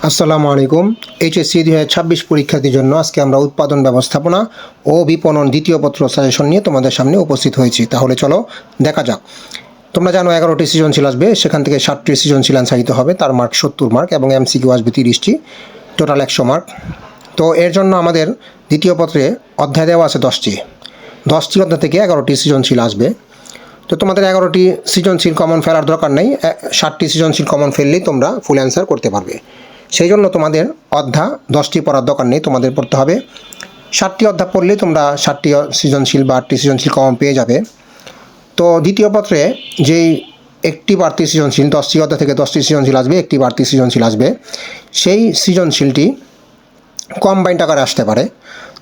আসসালামু আলাইকুম। এইচএসসি 2026 পরীক্ষার্থীর জন্য আজকে আমরা উৎপাদন ব্যবস্থাপনা ও বিপণন দ্বিতীয় পত্র সাজেশন নিয়ে তোমাদের সামনে উপস্থিত হয়েছি। তাহলে চলো দেখা যাক। তোমরা জানো 11টি সৃজনশীল আসবে, সেখান থেকে 60টি সৃজনশীল অ্যান্সার দিতে হবে, তার মার্ক 70 মার্ক এবং এমসিকিউ আসবে 30টি, টোটাল 100 মার্ক। তো এর জন্য আমাদের দ্বিতীয় পত্রে অধ্যায় দেওয়া আছে 10টি অধ্যায় থেকে 11টি সৃজনশীল আসবে। তো তোমাদের 11টি সৃজনশীল কমন ফেলার দরকার নেই, 60টি সৃজনশীল কমন ফেললেই তোমরা ফুল অ্যান্সার করতে পারবে। সেই জন্য তোমাদের অধ্যায় 10টি পড়ার দরকার নেই, তোমাদের পড়তে হবে 60টি অধ্যায় পড়লেই তোমরা 60টি সৃজনশীল বা 8টি সৃজনশীল কমন পেয়ে যাবে। তো দ্বিতীয় পত্রে যেই একটি বাড়তি সৃজনশীল 10টি অধ্যায় থেকে 10টি সৃজনশীল আসবে, একটি বাড়তি সৃজনশীল আসবে, সেই সৃজনশীলটি কম্বাইন্ড আকারে আসতে পারে।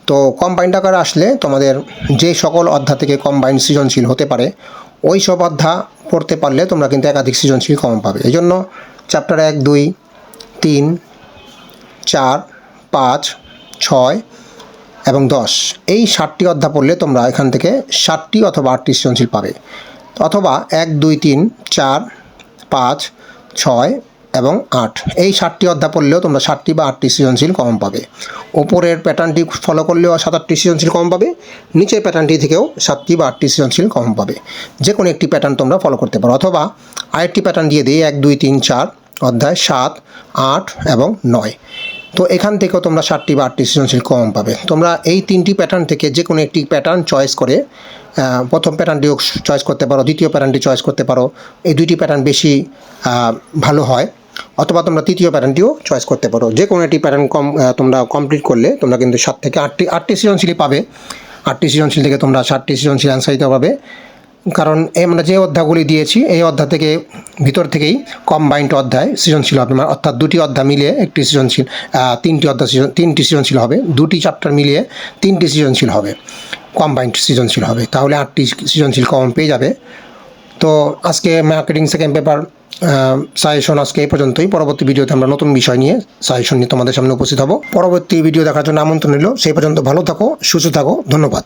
তো কম্বাইন্ড আকারে আসলে তোমাদের যে সকল অধ্যায় থেকে কম্বাইন্ড সৃজনশীল হতে পারে ওই সব অধ্যায় পড়তে পারলে তোমরা কিন্তু একাধিক সৃজনশীল কমন পাবে। এই জন্য চ্যাপ্টার 1, 2, 3, 4, 5, 6 এবং 10 এই 60টি অধ্যায় পড়লে তোমরা এখান থেকে 60টি অথবা 8টি সৃজনশীল পাবে, অথবা 1, 2, 3, 4, 5, 6 এবং 8 এই 60টি অধ্যায় পড়লেও তোমরা 60টি বা 8টি সৃজনশীল কম পাবে। ওপরের প্যাটার্নটি ফলো করলেও 7-8টি সৃজনশীল কম পাবে, নিচের প্যাটার্নটি থেকেও 7টি বা 8টি সৃজনশীল কম পাবে। যে কোনো একটি প্যাটার্ন তোমরা ফলো করতে পারো, অথবা আরেকটি প্যাটার্ন দিয়ে দিই 1, 2, 3, 4 অধ্যায় 7, 8 এবং 9। তো এখান থেকেও তোমরা 60টি বা 8টি সৃজনশীল কম পাবে। তোমরা এই 3টি প্যাটার্ন থেকে যে কোনো একটি প্যাটার্ন চয়েস করে প্রথম প্যাটার্নটিও চয়েস করতে পারো, দ্বিতীয় প্যাটার্নটি চয়েস করতে পারো, এই দুইটি প্যাটার্ন বেশি ভালো হয়, অথবা তোমরা তৃতীয় প্যাটার্নটিও চয়েস করতে পারো। যে কোনো একটি প্যাটার্ন তোমরা কমপ্লিট করলে তোমরা কিন্তু 7 থেকে 8টি সৃজনশীলই পাবে। 8টি সৃজনশীল থেকে তোমরা 60টি সৃজনশীল অ্যান্সার দিতে পারবে, কারণ আমরা যে অধ্যায়গুলি দিয়েছি এই অধ্যায় থেকে ভিতর থেকেই কম্বাইন্ড অধ্যায় সৃজনশীল হবে, অর্থাৎ দুটি অধ্যায় মিলিয়ে একটি সৃজনশীল, 3টি সৃজনশীল হবে, দুটি চ্যাপ্টার মিলিয়ে 3টি সৃজনশীল হবে, কম্বাইন্ড সৃজনশীল হবে, তাহলে 8টি সৃজনশীল কমন পেয়ে যাবে। তো আজকে মার্কেটিং সেকেন্ড পেপার সাজেশন আজকে এই পর্যন্তই। পরবর্তী ভিডিওতে আমরা নতুন বিষয় নিয়ে সাজেশন নিয়ে তোমাদের সামনে উপস্থিত হব। পরবর্তী ভিডিও দেখার জন্য আমন্ত্রণ রইল। সেই পর্যন্ত ভালো থাকো, সুস্থ থাকো, ধন্যবাদ।